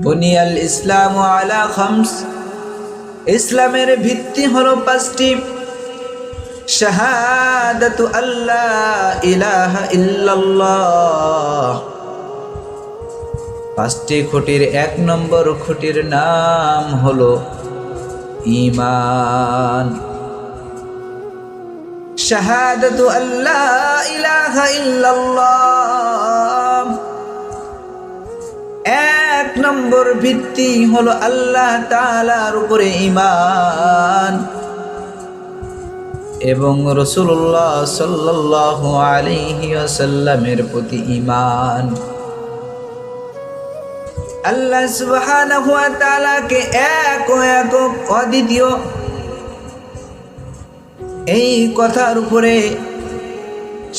বুনিয়াল ইসলামু আলা খামস, ইসলামের ভিত্তি হলো পাঁচটি। শাহাদাতু আল্লাহ ইলাহা ইল্লাল্লাহ, পাঁচটি খুঁটির এক নম্বর খুঁটির নাম হলো ঈমান। শাহাদাতু আল্লাহ ইলাহা ইল্লাল্লাহ, এক নম্বর ভিত্তি হলো আল্লাহ তাআলার উপরে ঈমান এবং রাসূলুল্লাহ সাল্লাল্লাহু আলাইহি ওয়াসাল্লামের প্রতি ঈমান। আল্লাহ সুবহানাহু ওয়া তাআলাকে এক ও একক অদ্বিতীয়, এই কথার উপরে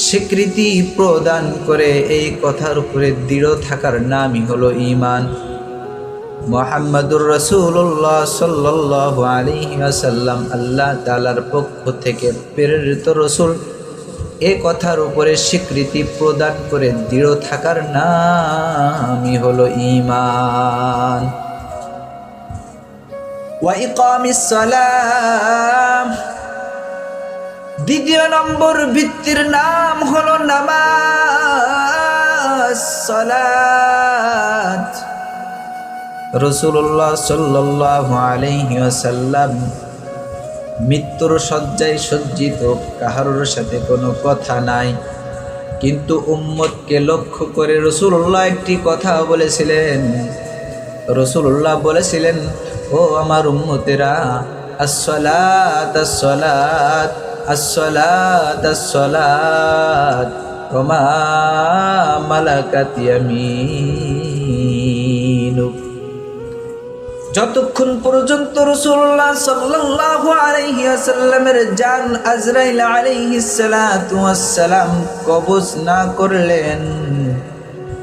স্বীকৃতি প্রদান করে, এই কথার উপরে দৃঢ় থাকার নামই হলো ঈমান। মুহাম্মাদুর রাসূলুল্লাহ সাল্লাল্লাহু আলাইহি ওয়াসাল্লাম আল্লাহ তাআলার পক্ষ থেকে প্রেরিত রাসূল, এই কথার উপরে স্বীকৃতি প্রদান করে দৃঢ় থাকার নামই হলো ঈমান। ওয়া ইকামিস সালাম, দ্বিতীয় নম্বর ভিত্তির নাম হলো নামাজ, সালাত। রাসূলুল্লাহ সাল্লাল্লাহু আলাইহি ওয়াসাল্লাম মৃত্যুর শয্যায় সজ্জিত, কাহারোর সাথে কোনো কথা নাই, কিন্তু উম্মতকে লক্ষ্য করে রাসূলুল্লাহ একটি কথা বলেছিলেন। রাসূলুল্লাহ বলেছিলেন, ও আমার উম্মতেরা, আস-সালাত আস-সালাত আস-সালাত আস-সালাত ওয়া মা মালাকাত ইয়ামিনুক। যতক্ষণ পর্যন্ত রাসূলুল্লাহ সাল্লাল্লাহু আলাইহি ওয়াসাল্লামের জান আজরাইল আলাইহিস সালাতু ওয়াস সালাম কবজ না করলেন,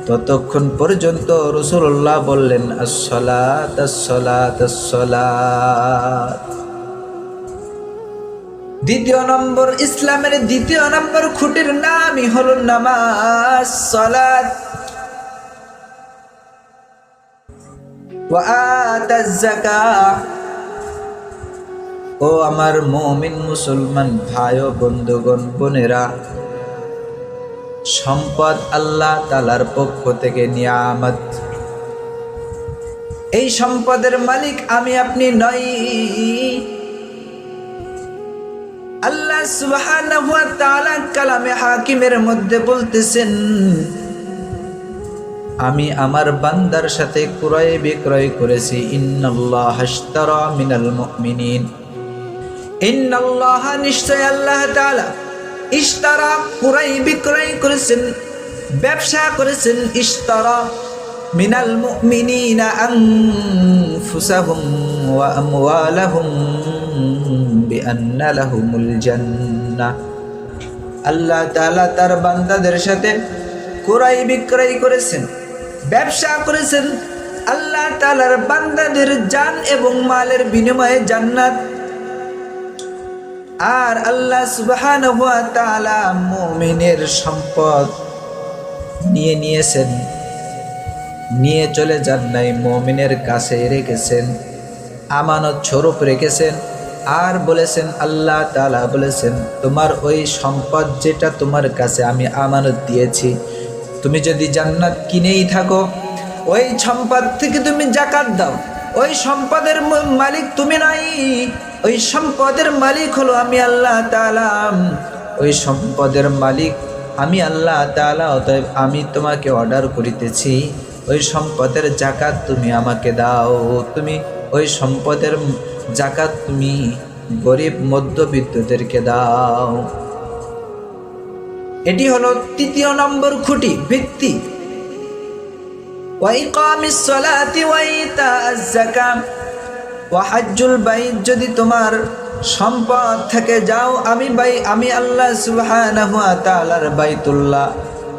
ততক্ষণ পর্যন্ত রাসূলুল্লাহ বললেন, আস-সালাত আস-সালাত আস-সালাত। দ্বিতীয় নম্বর, ইসলামের দ্বিতীয় নম্বর খুঁটির নামই হলো নামাজ, সালাত। ওয়া আতাজ যাকাত, ও আমার মুমিন মুসলমান ভাই ও বন্ধুগণ, বোনেরা, সম্পদ আল্লাহ তাআলার পক্ষ থেকে নিয়ামত। এই সম্পদের মালিক আমি আপনি নই। আল্লাহ সুবহানাহু ওয়া তাআলা কালামে হাকিমের মধ্যে বলতেছেন, আমি আমার বান্দার সাথে ক্রয় বিক্রয় করেছি। ইন্নাল্লাহা আশতারা মিনাল মুমিনিন, ইন্নাল্লাহা, নিশ্চয় আল্লাহ তাআলা, ইশতারা, ক্রয় বিক্রয় করেছেন, ব্যবসা করেছেন। ইশতারা মিনাল মুমিনিনা আনফুসাহুম ওয়া আমওয়ালাহুম বিআন্না লাহুমুল জান্নাহ। আল্লাহ তাআলা তার বান্দাদের সাথে ক্রয় বিক্রয় করেছেন, ব্যবসা করেছেন। আল্লাহ তাআলার বান্দাদের জান এবং মালের বিনিময়ে জান্নাত। আর আল্লাহ সুবহানাহু ওয়া তাআলা মুমিনের সম্পদ নিয়েছেন, নিয়ে চলে যান নাই, মুমিনের কাছে রেখেছেন, আমানত স্বরূপ রেখেছেন। আর বলেছেন, আল্লাহ তাআলা বলেছেন, তোমার ওই সম্পদ যেটা তোমার কাছে আমি আমানত দিয়েছি, তুমি যদি জান্নাত কিনেই থাকো, ওই সম্পদ থেকে তুমি যাকাত দাও। ওই সম্পদের মালিক তুমি নাই, ওই সম্পদের মালিক হলো আমি আল্লাহ তাআলা। ওই সম্পদের মালিক আমি আল্লাহ তাআলা। অতএব আমি তোমাকে অর্ডার করিতেছি, ওই সম্পদের যাকাত তুমি আমাকে দাও। তুমি ওই সম্পদের যাকাত তুমি গরিব মধ্যবিত্তদেরকে দাও। এটি হলো তৃতীয় নম্বর খুঁটি, ভিত্তি। ওয়া ইকামিস সালাতি ওয়া ইতাআজ যাকাত ওয়া হজ্জুল বাইত, যদি তোমার সম্পদ থেকে যাও, আমি আল্লাহ সুবহানাহু ওয়া তাআলার বাইতুল্লাহ,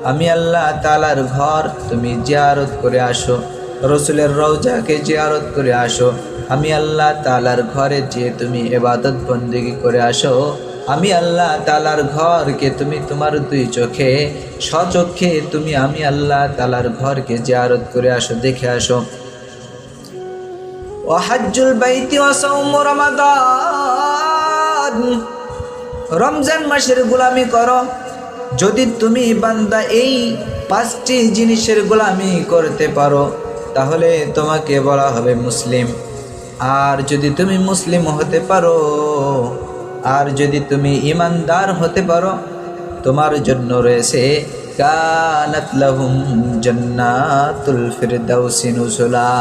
আমি আল্লাহ তাআলার ঘর তুমি জিয়ারত করে আসো, রাসূলের রওজাকে জিয়ারত করে আসো। আমি আল্লাহ তাআলার ঘরে যে তুমি ইবাদত বন্দেগী করে আসো, আমি আল্লাহ তাআলার ঘরকে তুমি তোমার দুই চোখে স্বচক্ষে তুমি আমি আল্লাহ তাআলার ঘরকে জিয়ারত করে আসো, দেখে আসো। ওয়া হাজ্জুল বাইতি ওয়া সাওমু রমাদান, রমজান মাসের গোলামি করো। যদি তুমি বান্দা এই 5টি জিনিসের গোলামি করতে পারো তাহলে তোমাকে বলা হবে মুসলিম। আর যদি তুমি মুসলিম হতে পারো, আর যদি তুমি ইমানদার হতে পারো, তোমার জন্য রয়েছে কানাত লাহুম জান্নাতুল ফিরদাউসি নুজুলা,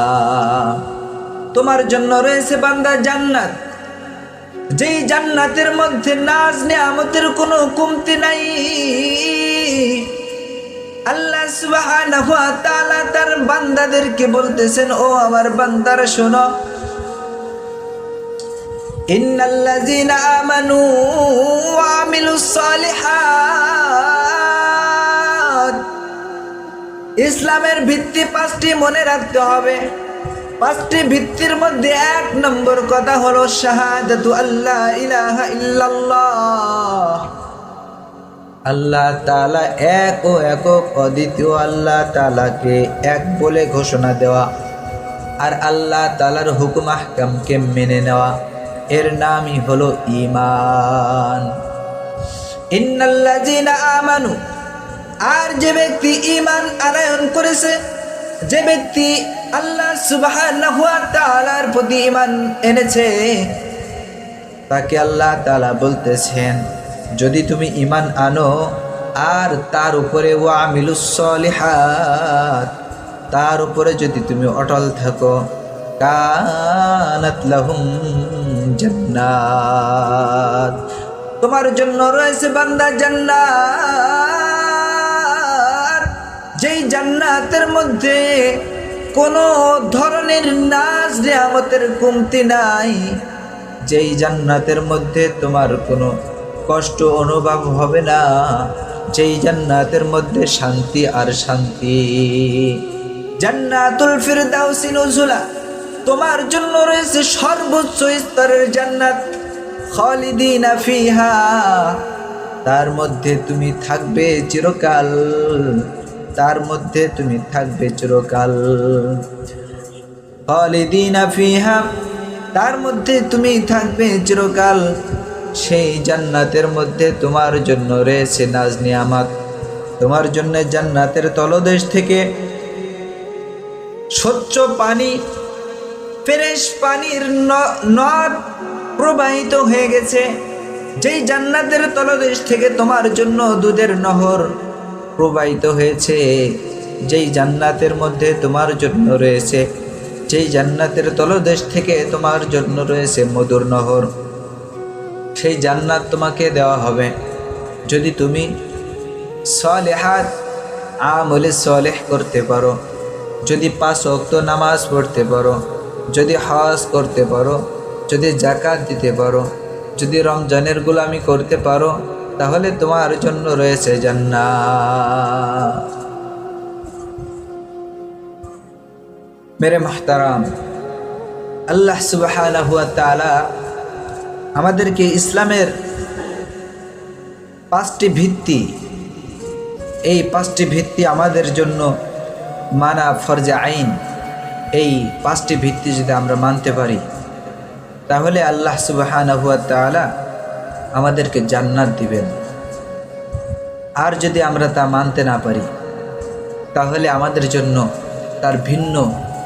তোমার জন্য রয়েছে বান্দা জান্নাত, যেই জান্নাতের মধ্যে নাজ নেয়ামতের কোনো কমতি নাই। আল্লাহ সুবহানাহু ওয়া তাআলা তার বান্দাদেরকে বলতেছেন, ও আমার বান্দারা শোনো, ইন্নাল্লাযীনা আমানু ওয়া আমিলুস সালিহাত, ইসলামের ভিত্তি 5টি মনে রাখতে হবে। 5টি ভিত্তির মধ্যে 1 নম্বর কথা হলো শাহাদাতু আল্লা ইলাহা ইল্লাল্লাহ, আল্লাহ তাআলা এক ও একক অদ্বিতীয়, আল্লাহ তাআলাকে এক বলে ঘোষণা দেওয়া আর আল্লাহ তাআলার হুকুম আহকামকে মেনে নেওয়া, এর নামই হলো ঈমান। ইন্নাল্লাযীনা আমানু, আর যে ব্যক্তি ঈমান আনয়ন করেছে, যে ব্যক্তি আল্লাহ সুবহানাহু ওয়া তাআলার প্রতি ঈমান এনেছে, তাকে আল্লাহ তাআলা বলতেছেন, যদি তুমি ঈমান আনো আর তার উপরে ওয়া আমিলুস সালিহাত, তার উপরে যদি তুমি অটল থাকো, কানাত লাহুম জান্নাত, তোমার জন্য রয়েছে বান্দা জান্নাত, যেই জান্নাতের মধ্যে কোনো ধরনের নাজ নেয়ামতের কমতি নাই, যেই জান্নাতের মধ্যে তোমার কোনো কষ্ট অনুভব হবে না, যেই জান্নাতের মধ্যে শান্তি আর শান্তি। জান্নাতুল ফিরদাউসি নুজুলা, তোমার জন্য রয়েছে সর্বোচ্চ স্তরের জান্নাত, খালিদিনা ফিহা, তার মধ্যে তুমি থাকবে চিরকাল, তার মধ্যে তুমি থাকবে চিরকাল। খালিদিনা ফিহা, তার মধ্যে তুমি থাকবে চিরকাল। সেই জান্নাতের মধ্যে তোমার জন্য রয়েছে নাজ নিয়ামত, তোমার জন্য জান্নাতের তলদেশ থেকে স্বচ্ছ পানি, ফ্রেশ পানির নদ প্রবাহিত হয়ে গেছে। যেই জান্নাতের তলদেশ থেকে তোমার জন্য দুধের নহর প্রবাহিত হয়েছে, যেই জান্নাতের মধ্যে তোমার জন্য রয়েছে, যেই জান্নাতের তলদেশ থেকে তোমার জন্য রয়েছে মধুর নহর, সেই জান্নাত তোমাকে দেওয়া হবে যদি তুমি সালেহাত আমলে সালেহ করতে পারো, যদি 5 ওয়াক্ত নামাজ পড়তে পারো, যদি হজ করতে পারো, যদি যাকাত দিতে পারো, যদি রমজানের গোলামি করতে পারো, তাহলে তোমার জন্য রয়েছে জান্নাত। মেরে মাহতারাম, আল্লাহ সুবহানাহু ওয়া তাআলা আমাদেরকে ইসলামের 5টি ভিত্তি, এই 5টি ভিত্তি আমাদের জন্য মানা ফরজে আইন। এই 5টি ভিত্তি যদি আমরা মানতে পারি তাহলে আল্লাহ সুবহানাহু ওয়া তাআলা আমাদেরকে জান্নাত দিবেন। আর যদি আমরা তা মানতে না পারি তাহলে আমাদের জন্য তার ভিন্ন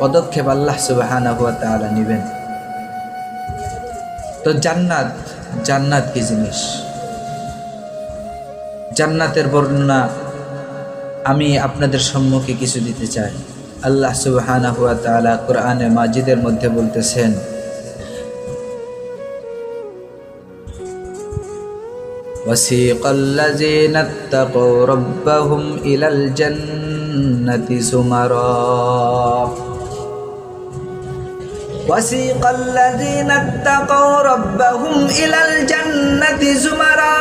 পদক্ষেপ আল্লাহ সুবহানাহু ওয়া তাআলা নেবেন। তো জান্নাত কি জিনিস? জান্নাতের বর্ণনা আমি আপনাদের সম্মুখে কিছু দিতে চাই। আল্লাহ সুবহানাহু ওয়া তাআলা কোরআনে মাজিদের মধ্যে বলতেছেন, ওয়াসিকাল্লাযীনা ইত্তাকাউ রাব্বাহুম ইলাল জান্নাতি যুমারা, ওয়াসিকাল্লাযীনা ইত্তাকাউ রাব্বাহুম ইলাল জান্নাতি যুমারা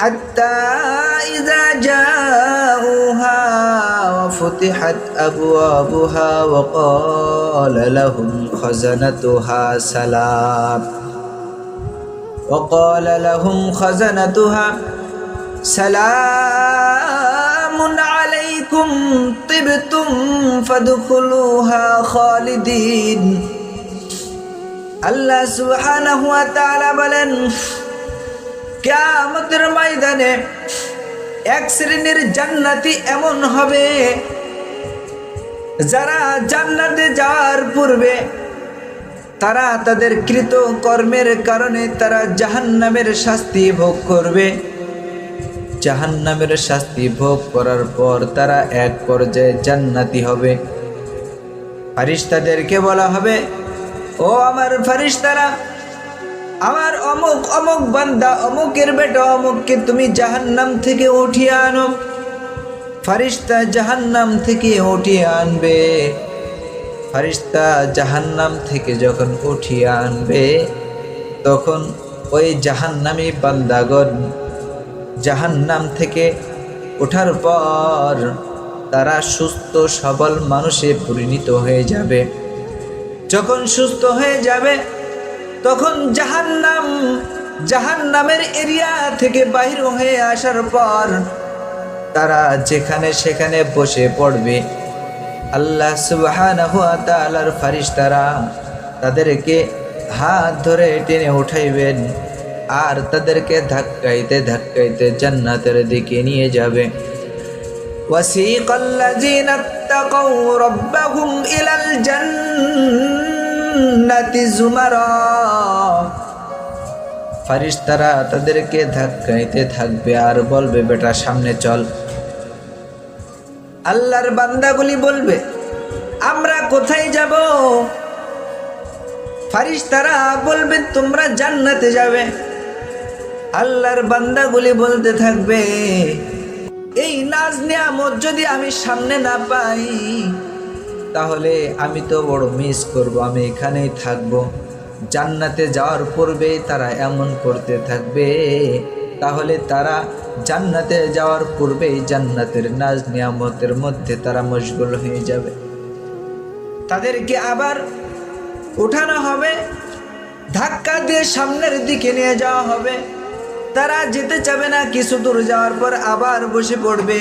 حتى إذا جاءوها وفتحت أبوابها وقال لهم خزنتها سلام সালামুন আলাইকুম তিবতুম ফাদখুলুহা খালিদিন। আল্লাহ সুবহানাহু ওয়া তাআলা বলেন, কিয়ামতের ময়দানে এক শ্রেণীর জান্নাতি এমন হবে যারা জান্নাতে যাওয়ার পূর্বে তারা তাদের কৃত কর্মের কারণে তারা জাহান্নামের শাস্তি ভোগ করবে। জাহান্নামের শাস্তি ভোগ করার পর তারা এক পর্যায়ে জান্নাতি হবে। ফেরেশতাদেরকে বলা হবে, ও আমার ফেরেশতারা, আমার অমুক অমুক বান্দা অমুকের বেটা অমুককে তুমি জাহান্নাম থেকে উঠিয়ে আনো। ফেরেশতা জাহান্নাম থেকে উঠিয়ে আনবে। ফেরেশতা জাহান্নাম থেকে যখন উঠিয়ে আনবে তখন ওই জাহান্নামী বান্দাগণ জাহান্নাম থেকে ওঠার পর তারা সুস্থ সবল মানুষে পরিণত হয়ে যাবে। যখন সুস্থ হয়ে যাবে তখন জাহান্নামের এরিয়া থেকে বাহির হয়ে আসার পর তারা যেখানে সেখানে বসে পড়বে। আল্লাহ সুবহানাহু ওয়া তাআলার ফেরেশতারা তাদেরকে হাত ধরে টেনে উঠাইবেন আর তাদেরকে ধাক্কাইতে ধাক্কাইতে জান্নাতের দিকে নিয়ে যাবে। ওয়াসিকাল্লাযীনা ইত্তাকাউ রাব্বাহুম ইলাল জান্নাতি যুমারা। ফেরেশতারা তাদেরকে ধাক্কাইতে থাকবে আর বলবে, বেটা সামনে চল। আল্লাহর বান্দাগুলি বলবে, আমরা কোথায় যাব? ফেরেশতারা বলবে, তোমরা জান্নাতে যাবে। আল্লাহর বান্দাগুলি বলতে থাকবে, এই নাজ নিয়ামত যদি আমি সামনে না পাই তাহলে আমি তো বড় মিস করব, আমি এখানেই থাকবো। জান্নাতে যাওয়ার পূর্বেই তারা এমন করতে থাকবে। তাহলে তারা জান্নাতে যাওয়ার পূর্বেই জান্নাতের নাজ নিয়ামতের মধ্যে তারা মশগুল হয়ে যাবে। তাদেরকে আবার উঠানো হবে, ধাক্কা দিয়ে সামনের দিকে নিয়ে যাওয়া হবে। তারা যেতে চাবে না, কিছু দূর যাওয়ার পর আবার বসে পড়বে।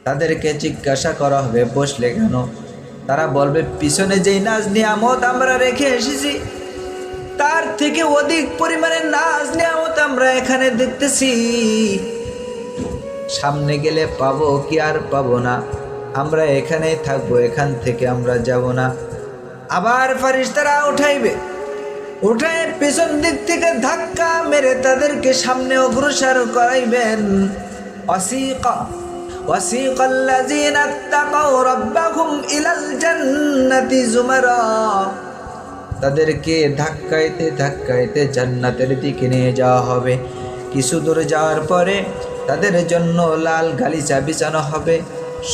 তাদেরকে জিজ্ঞাসা করা হবে, বসলে কেন? তারা বলবে, পিছনে যেই নাজ নিয়ামত আমরা রেখে এসেছি তার থেকে অধিক পরিমাণে নাজ নিয়ামত আমরা এখানে দেখতেছি। সামনে গেলে পাবো কি আর পাবো না, আমরা এখানেই থাকবো, এখান থেকে আমরা যাব না। আবার ফেরেশতারা উঠাইবে, উঠায় পেছন দিক থেকে ধাক্কা মেরে তাদেরকে সামনে অগ্রসর করাইবেন। ওয়াসিকাল্লাযীনা ইত্তাকাউ রাব্বাহুম ইলাল জান্নাতি যুমারা। তাদেরকে ধাক্কাইতে ধাক্কাইতে জান্নাতের দিকে নিয়ে যাওয়া হবে। কিছু দূর যাওয়ার পরে তাদের জন্য লাল গালিচা বিছানো হবে,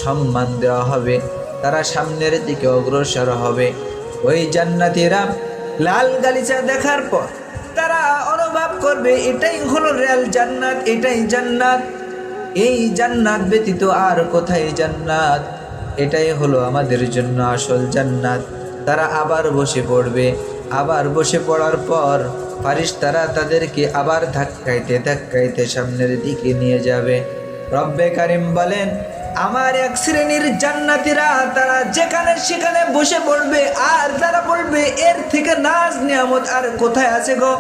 সম্মান দেওয়া হবে। তারা সামনের দিকে অগ্রসর হবে। ওই জান্নাতীরা লাল গালিচা দেখার পর তারা অনুভব করবে, এটাই হলো রিয়াল জান্নাত, এটাই জান্নাত। এই জান্নাত ব্যতীত আর কোথায় জান্নাত? এটাই হলো আমাদের জন্য আসল জান্নাত। তারা আবার বসে পড়বে। আবার বসে পড়ার পর ফেরেশতারা তাদেরকে আবার ধাক্কাইতে ধাক্কাইতে সামনের দিকে নিয়ে যাবে। রব্বে কারিম বলেন, আমার এক শ্রেণীর জান্নাতীরা তারা যেখানে সেখানে বসে পড়বে আর তারা বলবে, এর থেকে নাজ নিয়ামত আর কোথায় আছে গো?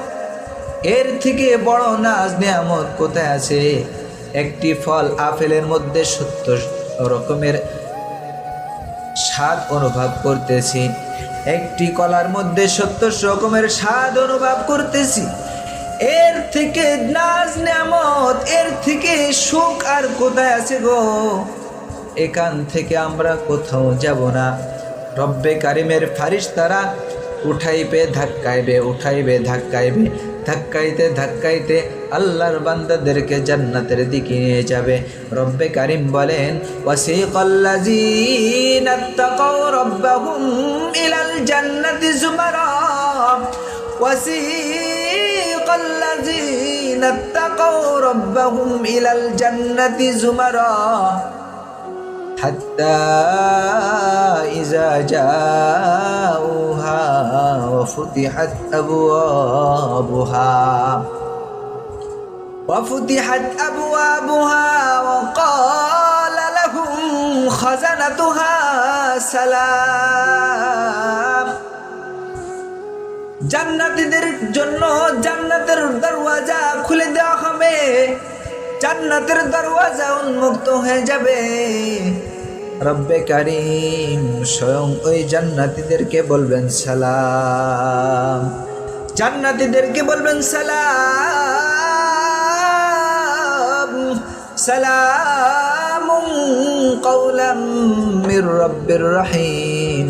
এর থেকে বড় নাজ নিয়ামত কোথায় আছে? একটি ফল আপেলের মধ্যে 70 রকমের স্বাদ অনুভব করতেছি, একটি কলার মধ্যে 70 রকমের স্বাদ অনুভব করতেছি। এর থেকে নাজ নিয়ামত, এর থেকে সুখ আর কোথায় আছে গো? এখান থেকে আমরা কোথাও যাব না। রব্বে কারিমের ফেরেশতারা উঠাইবে ধাক্কাইবে, উঠাইবে ধাক্কাইবে, ধাক্কাইতে ধাক্কাইতে আল্লাহর বান্দাদেরকে জান্নাতের দিকে নিয়ে যাবে। রব্বে কারিম বলেন, ওয়াসিকাল্লাযীনা ইত্তাকাউ রাব্বাহুম ইলাল জান্নাতি যুমারা। ওয়াসিকাল্লাযীনা ইত্তাকাউ রাব্বাহুম ইলাল জান্নাতি যুমারা হাত্তা ইযা জাউহা ওয়া ফুতিহাত আবওয়াবুহা। وفتحت أبوابها وقال لهم خزنتها سلام জান্নাতীদের জন্য জান্নাতের দরওয়াজা খুলে দেওয়া হবে, জান্নাতের দরওয়াজা উন্মুক্ত হয়ে যাবে। রব্বে কারীম স্বয়ং ওই জান্নাতীদেরকে বলবেন সালাম, জান্নাতীদেরকে বলবেন সালাম, সালামুন কাওলাম মির রাব্বির রহিম,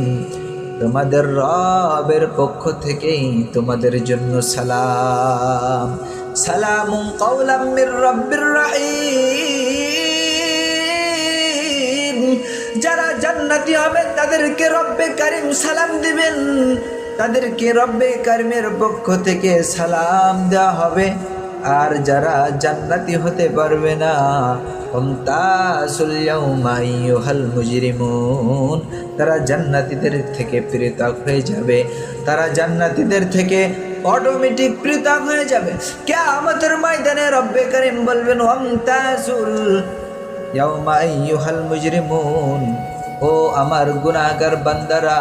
তোমাদের রবের পক্ষ থেকেই তোমাদের জন্য সালাম, সালামুন কাওলাম মির রাব্বির রহিম। যারা জান্নাতি হবে তাদেরকে রব্বে কারীম সালাম দিবেন, তাদেরকে রব্বে কারীমের পক্ষ থেকে সালাম দেওয়া হবে। আর যারা জান্নাতি হতে পারবে না, আমতাসুল ইয়াউমা আইয়ুহাল মুজরিমুন, তারা জান্নাতীদের থেকে পৃথক হয়ে যাবে, তারা জান্নাতীদের থেকে অটোমেটিক পৃথক হয়ে যাবে। কিয়ামতের ময়দানে রব্বে কারীম বলবেন আমতাসুল ইয়াউমা আইয়ুহাল মুজরিমুন, ও আমার গুনাহগার বান্দারা,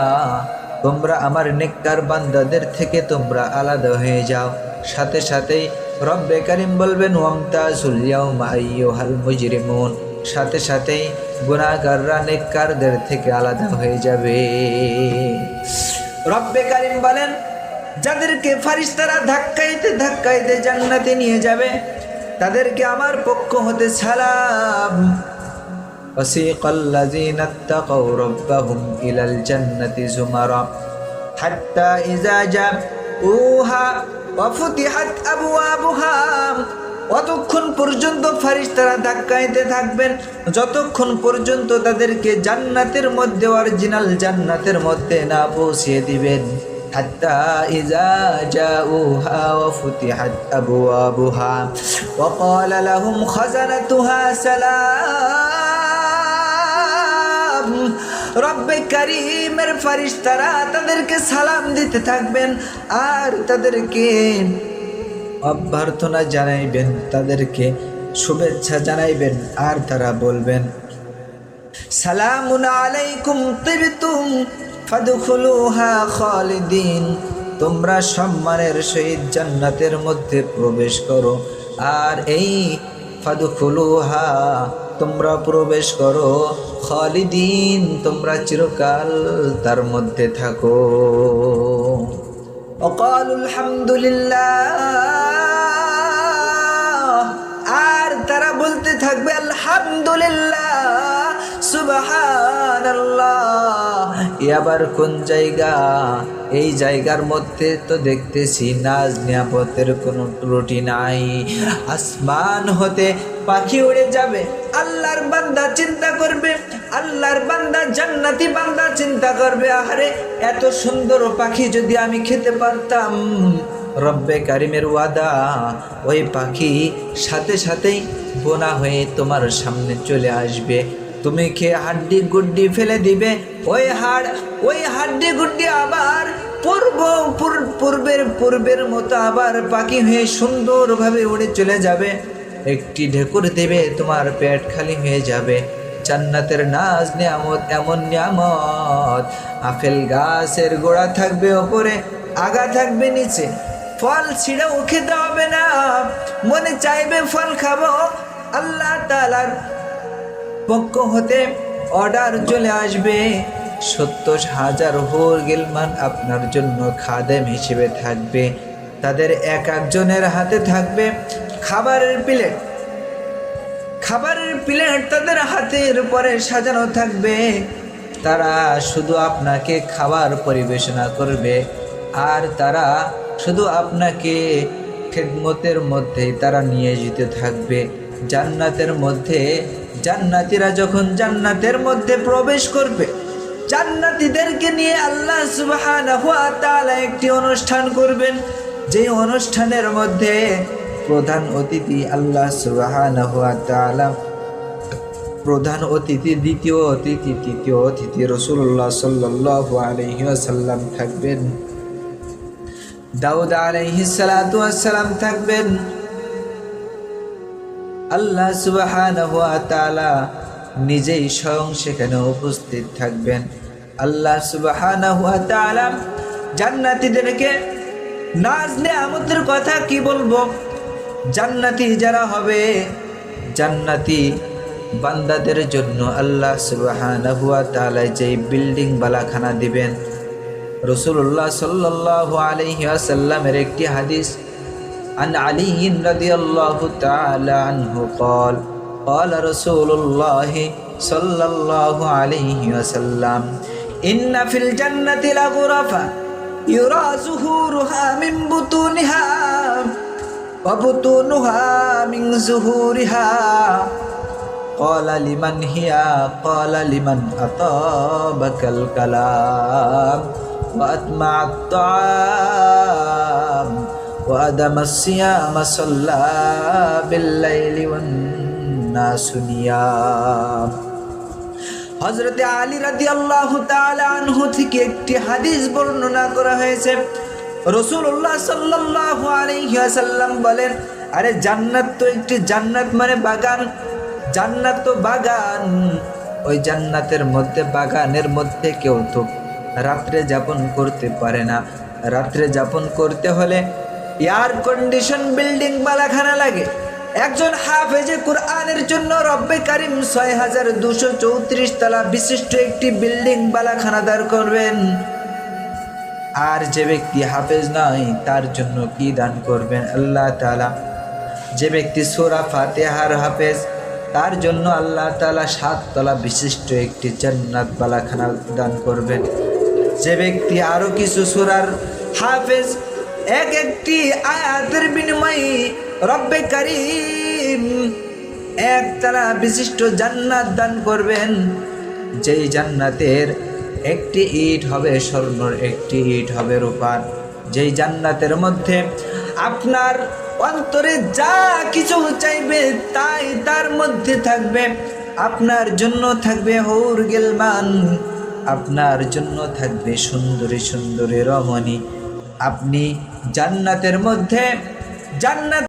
তোমরা আমার নেককার বান্দাদের থেকে তোমরা আলাদা হয়ে যাও। সাথে সাথেই রব্বে কারীম বলবেন ওয়ামতাজুল ইয়াউমা আইয়ুহাল মুজরিমুন, সাথে সাথেই গুনাহগাররা নেককারদের থেকে আলাদা হয়ে যাবে। রব্বে কারীম বলেন যাদেরকে ফেরেশতারা ধাক্কাইতে ধাক্কাইতে জান্নাতে নিয়ে যাবে তাদেরকে আমার পক্ষ হতে সালাম। وسيق الذين اتقوا ربهم إلى الجنة زمرا حتى إذا جاءوها وفتحت أبوابها, অতক্ষণ পর্যন্ত ফেরেশতারা ধাক্কাইতে থাকবেন যতক্ষণ পর্যন্ত তাদেরকে জান্নাতের মধ্যে, অরিজিনাল জান্নাতের মধ্যে না পৌঁছিয়ে দিবেন। حتى إذا جاءوها وفتحت أبوابها وقال لهم خزنتها سلام, রব্বে কারীমের ফেরেশতারা তাদেরকে সালাম দিতে থাকবেন আর তাদেরকে অভ্যর্থনা জানাইবেন, তাদেরকে শুভেচ্ছা জানাইবেন। আর তারা বলবেন সালামুন আলাইকুম তিবতুম ফাদখুলুহা খালিদিন, তোমরা সম্মানের সহিত জান্নাতের মধ্যে প্রবেশ করো। আর এই ফাদখুলুহা তোমরা প্রবেশ করো, খালিদিন তোমরা চিরকাল তার মধ্যে থাকো। ওয়াকালুল হামদুলিল্লাহ, আর তারা বলতে থাকবে আলহামদুলিল্লাহ, সুবহানাল্লাহ। এবার কোন জায়গা? এই জায়গার মধ্যে তো দেখতেছি নাজ নিয়ামতের কোনো ত্রুটি নাই। আসমান হতে পাখি উড়ে যাবে, আল্লাহর বান্দা চিন্তা করবে, আল্লাহর বান্দা জান্নাতি বান্দা চিন্তা করবে, আরে এত সুন্দর পাখি যদি আমি খেতে পারতাম। রব্বে কারীমের ওয়াদা, ওই পাখি সাথে সাথেই বোনা হয়ে তোমার সামনে চলে আসবে, তুমি খেয়ে হাড্ডি গুড্ডি ফেলে দিবে। ওই হাড্ডি গুড্ডি আবার পূর্বের মতো আবার পাখি হয়ে সুন্দরভাবে উড়ে চলে যাবে। একটি ঢেকুর দেবে, তোমার পেট খালি হয়ে যাবে। জান্নাতের নাজ নিয়ামত, এমন নিয়ামত, আপেল গাছের গোড়া থাকবে ওপরে, আগা থাকবে নিচে, ফল ছিঁড়েও খেতে হবে না, মনে চাইবে ফল খাবো, আল্লাহ তাআলার পক্ষ হতে অর্ডার চলে আসবে। 70,000 হুর গিলমান আপনার জন্য খাদেম হিসেবে থাকবে, তাদের এক একজনের হাতে থাকবে খাবারের প্লেট তাদের হাতের উপরে সাজানো থাকবে। তারা শুধু আপনাকে খাবার পরিবেশনা করবে আর তারা শুধু আপনাকে খেদমতের মধ্যেই তারা নিয়োজিত থাকবে। জান্নাতের মধ্যে জান্নাতীরা যখন জান্নাতের মধ্যে প্রবেশ করবে, জান্নাতীদেরকে নিয়ে আল্লাহ সুবহানাহু ওয়া তাআলা একটি অনুষ্ঠান করবেন, যে অনুষ্ঠানের মধ্যে প্রধান অতিথি আল্লাহ সুবহানাহু ওয়া তাআলা, প্রধান অতিথি, দ্বিতীয় অতিথি, তৃতীয় অতিথি রাসূলুল্লাহ সাল্লাল্লাহু আলাইহি ওয়াসাল্লাম থাকবেন, দাউদ আলাইহিস সালাতু ওয়াস সালাম থাকবেন, আল্লাহ সুবহানাহু ওয়া তাআলা নিজেই স্বয়ং সেখানে উপস্থিত থাকবেন। আল্লাহ সুবহানাহু ওয়া তাআলা জান্নাতীদেরকে নাজ নেয়ামতের কথা কি বলবো। জান্নাতি যারা হবে, জান্নাতি বান্দাদের জন্য আল্লাহ সুবহানাহু ওয়া তাআলা যেই বিল্ডিং বালাখানা দিবেন। রাসূলুল্লাহ সাল্লাল্লাহু আলাইহি ওয়াসাল্লামের একটি হাদিস, عن علي رضي الله تعالى عنه قال قال رسول الله صلى الله عليه وسلم إن في الجنة لغرفا يرى زهورها من بطونها وبطونها من زهورها قال لمن هي قال لمن أطابك الكلام وأطمع الطعام وأدم الصيام صلى بالليل والناس نيام। হযরতে আলী রাদিয়াল্লাহু তাআলা আনহু থেকে একটি হাদিস বর্ণনা করা হয়েছে। রাসূলুল্লাহ সাল্লাল্লাহু আলাইহি ওয়াসাল্লাম বলেন, আরে জান্নাত তো একটি, জান্নাত মানে বাগান, জান্নাত তো বাগান। ওই জান্নাতের মধ্যে, বাগানের মধ্যে কেউ তো রাত্রে যাপন করতে পারে না। রাত্রে যাপন করতে হলে এয়ার কন্ডিশন বিল্ডিং বালাখানা লাগে। একজন হাফেজে কুরআনের জন্য রব্বে কারীম ৬২৩৪ তলা বিশিষ্ট একটি বিল্ডিং বালাখানা দাঁড় করবেন। আর যে ব্যক্তি হাফেজ নয় তার জন্য কি দান করবেন আল্লাহ তাআলা? যে ব্যক্তি সূরা ফাতিহার হাফেজ তার জন্য আল্লাহ তাআলা ৭ তলা বিশিষ্ট একটি জান্নাত বালাখানা দান করবেন। যে ব্যক্তি আরো কিছু সূরার হাফেজ, এক একটি আয়াতের বিনিময়ে রব্বে কারীম ১ তলা বিশিষ্ট জান্নাত দান করবেন। যেই জান্নাতের একটি ইট হবে স্বর্ণের, একটি ইট হবে রূপার। যেই জান্নাতের মধ্যে আপনার অন্তরে যা কিছু চাইবে তাই তার মধ্যে থাকবে। আপনার জন্য থাকবে হুর গিলমান, আপনার জন্য থাকবে সুন্দরী সুন্দরী রমণী। আপনি জান্নাতের মধ্যে, জান্নাত